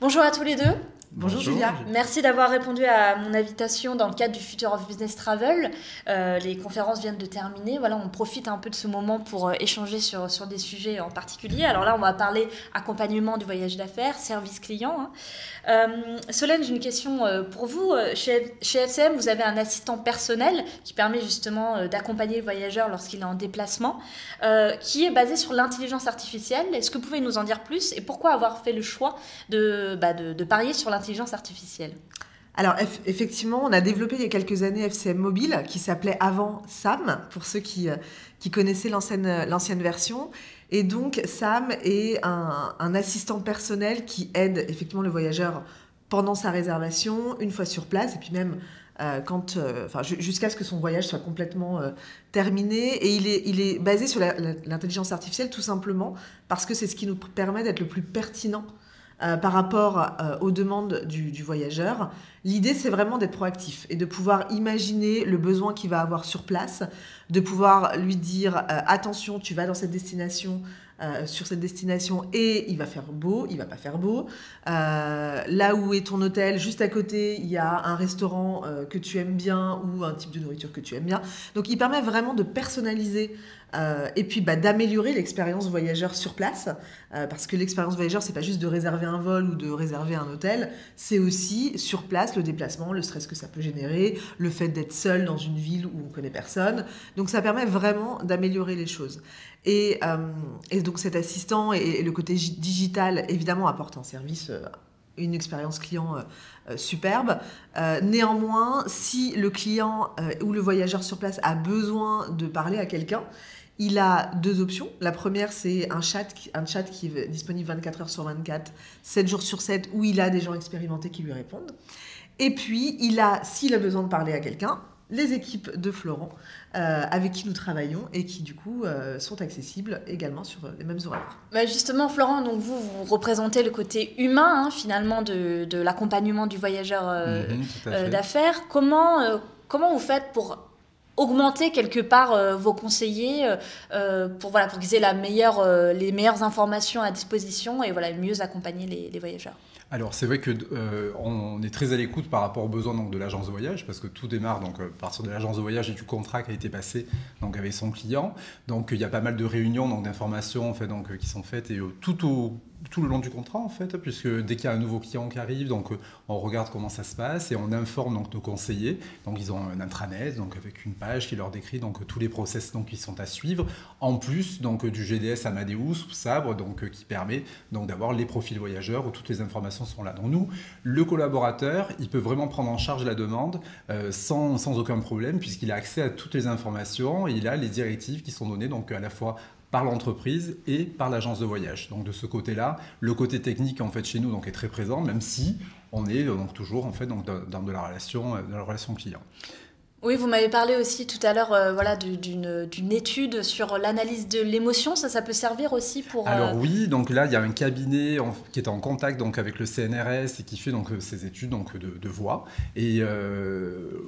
Bonjour à tous les deux. Bonjour Julia. Merci d'avoir répondu à mon invitation dans le cadre du Future of Business Travel. Les conférences viennent de terminer. Voilà, on profite un peu de ce moment pour échanger sur des sujets en particulier. Alors là, on va parler accompagnement du voyage d'affaires, service client. Solène, j'ai une question pour vous. Chez FCM, vous avez un assistant personnel qui permet justement d'accompagner le voyageur lorsqu'il est en déplacement, qui est basé sur l'intelligence artificielle. Est-ce que vous pouvez nous en dire plus et pourquoi avoir fait le choix de parier sur l'intelligence artificielle? Alors effectivement, on a développé il y a quelques années FCM Mobile, qui s'appelait avant SAM, pour ceux qui connaissaient l'ancienne version. Et donc SAM est un assistant personnel qui aide effectivement le voyageur pendant sa réservation, une fois sur place, et puis même jusqu'à ce que son voyage soit complètement terminé. Et il est basé sur l'intelligence artificielle tout simplement parce que c'est ce qui nous permet d'être le plus pertinent par rapport aux demandes du voyageur. L'idée, c'est vraiment d'être proactif et de pouvoir imaginer le besoin qu'il va avoir sur place, de pouvoir lui dire attention, tu vas dans cette destination, sur cette destination et il va faire beau, il va pas faire beau. Là où est ton hôtel, juste à côté, il y a un restaurant que tu aimes bien ou un type de nourriture que tu aimes bien. Donc, il permet vraiment de personnaliser et puis d'améliorer l'expérience voyageur sur place, parce que l'expérience voyageur, c'est pas juste de réserver un vol ou de réserver un hôtel, c'est aussi sur place le déplacement, le stress que ça peut générer, le fait d'être seul dans une ville où on connaît personne. Donc ça permet vraiment d'améliorer les choses. Et donc cet assistant et le côté digital, évidemment, apporte un service, une expérience client superbe. Néanmoins, si le client ou le voyageur sur place a besoin de parler à quelqu'un, il a deux options. La première, c'est un chat qui est disponible 24 heures sur 24, 7 jours sur 7, où il a des gens expérimentés qui lui répondent. Et puis, s'il a besoin de parler à quelqu'un, les équipes de Florent, avec qui nous travaillons et qui, du coup, sont accessibles également sur les mêmes horaires. Justement, Florent, donc vous représentez le côté humain, finalement, de l'accompagnement du voyageur d'affaires. Comment vous faites pour augmenter quelque part vos conseillers pour qu'ils aient les meilleures informations à disposition et mieux accompagner les voyageurs? Alors c'est vrai que on est très à l'écoute par rapport aux besoins de l'agence de voyage, parce que tout démarre à partir de l'agence de voyage et du contrat qui a été passé avec son client. Donc il y a pas mal de réunions d'informations qui sont faites et tout le long du contrat puisque dès qu'il y a un nouveau client qui arrive, on regarde comment ça se passe et on informe nos conseillers. Donc ils ont un intranet avec une page qui leur décrit tous les process qui sont à suivre, en plus du GDS Amadeus ou Sabre qui permet d'avoir les profils voyageurs où toutes les informations sont là. Donc nous, le collaborateur, il peut vraiment prendre en charge la demande sans aucun problème, puisqu'il a accès à toutes les informations et il a les directives qui sont données à la fois par l'entreprise et par l'agence de voyage. Donc de ce côté-là, le côté technique chez nous est très présent, même si on est toujours dans de la relation client. Oui, vous m'avez parlé aussi tout à l'heure d'une étude sur l'analyse de l'émotion. Ça peut servir aussi pour... Alors oui, donc là, il y a un cabinet qui est en contact avec le CNRS et qui fait ces études de voix. Et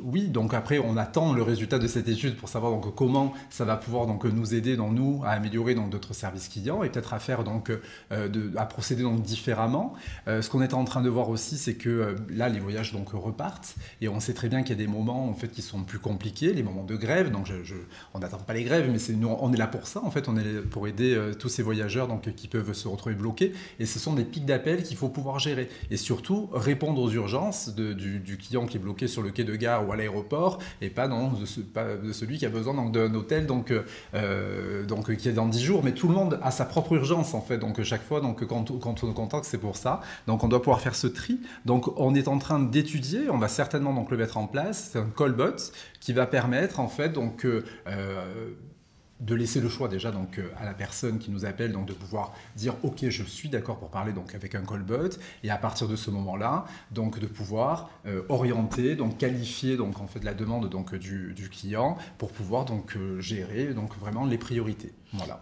oui, donc après, on attend le résultat de cette étude pour savoir comment ça va pouvoir nous aider, nous, à améliorer notre service client et peut-être à faire à procéder différemment. Ce qu'on est en train de voir aussi, c'est que là, les voyages repartent et on sait très bien qu'il y a des moments qui sont plus compliqués, les moments de grève. Donc on n'attend pas les grèves, mais on est là pour ça. On est là pour aider tous ces voyageurs qui peuvent se retrouver bloqués. Et ce sont des pics d'appel qu'il faut pouvoir gérer. Et surtout, répondre aux urgences du client qui est bloqué sur le quai de gare ou à l'aéroport, et pas de celui qui a besoin d'un hôtel qui est dans 10 jours. Mais tout le monde a sa propre urgence, Donc chaque fois, quand on nous contacte, c'est pour ça. Donc on doit pouvoir faire ce tri. Donc on est en train d'étudier, on va certainement le mettre en place. C'est un callbot qui va permettre de laisser le choix déjà à la personne qui nous appelle, de pouvoir dire ok, je suis d'accord pour parler avec un callbot, et à partir de ce moment-là de pouvoir orienter, qualifier la demande du client pour pouvoir gérer vraiment les priorités. Voilà.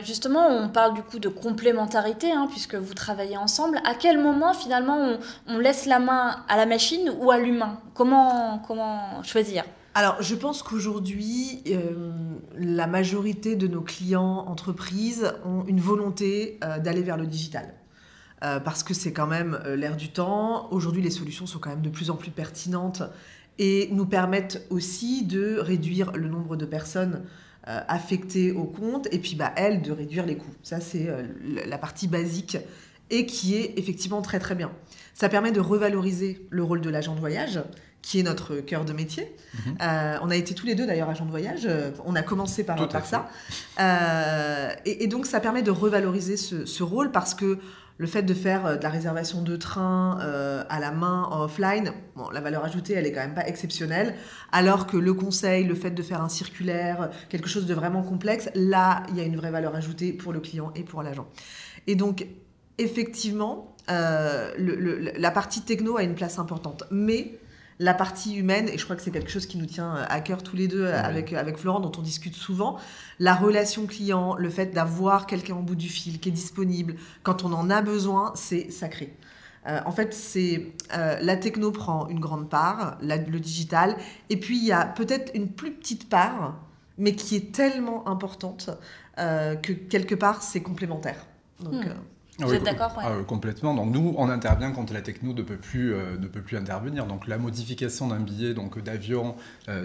Justement, on parle du coup de complémentarité, puisque vous travaillez ensemble. À quel moment, finalement, on laisse la main à la machine ou à l'humain? Comment choisir? Alors, je pense qu'aujourd'hui, la majorité de nos clients entreprises ont une volonté d'aller vers le digital. parce que c'est quand même l'air du temps. Aujourd'hui, les solutions sont quand même de plus en plus pertinentes et nous permettent aussi de réduire le nombre de personnes affectées au compte et puis elles de réduire les coûts. Ça, c'est la partie basique et qui est effectivement très très bien. Ça permet de revaloriser le rôle de l'agent de voyage, qui est notre cœur de métier. On a été tous les deux d'ailleurs agents de voyage, on a commencé par ça. Et donc ça permet de revaloriser ce rôle parce que le fait de faire de la réservation de train à la main en offline, la valeur ajoutée, elle est quand même pas exceptionnelle. Alors que le conseil, le fait de faire un circulaire, quelque chose de vraiment complexe, là, il y a une vraie valeur ajoutée pour le client et pour l'agent. Et donc, effectivement, la partie techno a une place importante. Mais la partie humaine, et je crois que c'est quelque chose qui nous tient à cœur tous les deux avec Florent, dont on discute souvent, la relation client, le fait d'avoir quelqu'un au bout du fil qui est disponible quand on en a besoin, c'est sacré. En fait, la techno prend une grande part, le digital, et puis il y a peut-être une plus petite part, mais qui est tellement importante que quelque part, c'est complémentaire. Donc, Vous êtes d'accord? Complètement. Donc nous, on intervient quand la techno ne peut plus intervenir. Donc la modification d'un billet d'avion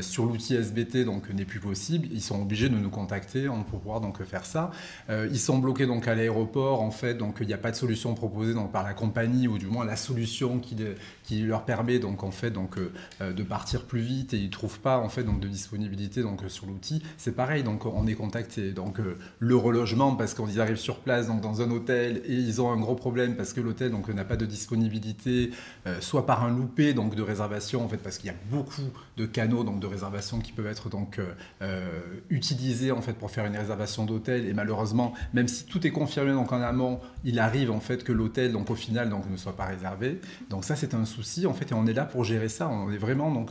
sur l'outil SBT n'est plus possible. Ils sont obligés de nous contacter pour pouvoir faire ça. Ils sont bloqués à l'aéroport. En fait, il n'y a pas de solution proposée par la compagnie, ou du moins la solution qui leur permet de partir plus vite, et ils ne trouvent pas de disponibilité sur l'outil. C'est pareil. Donc on est contacté. Le relogement, parce qu'ils arrivent sur place dans un hôtel et ils ont un gros problème parce que l'hôtel n'a pas de disponibilité, soit par un loupé de réservation, parce qu'il y a beaucoup de canaux de réservation qui peuvent être utilisés pour faire une réservation d'hôtel, et malheureusement, même si tout est confirmé en amont, il arrive que l'hôtel au final ne soit pas réservé. Donc ça, c'est un souci et on est là pour gérer ça. On est vraiment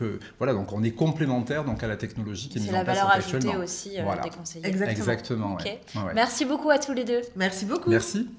on est complémentaire à la technologie qui est mise en place actuellement. C'est la valeur ajoutée aussi des conseillers. Exactement. Exactement. Okay. Ouais. Merci beaucoup à tous les deux. Merci beaucoup. Merci.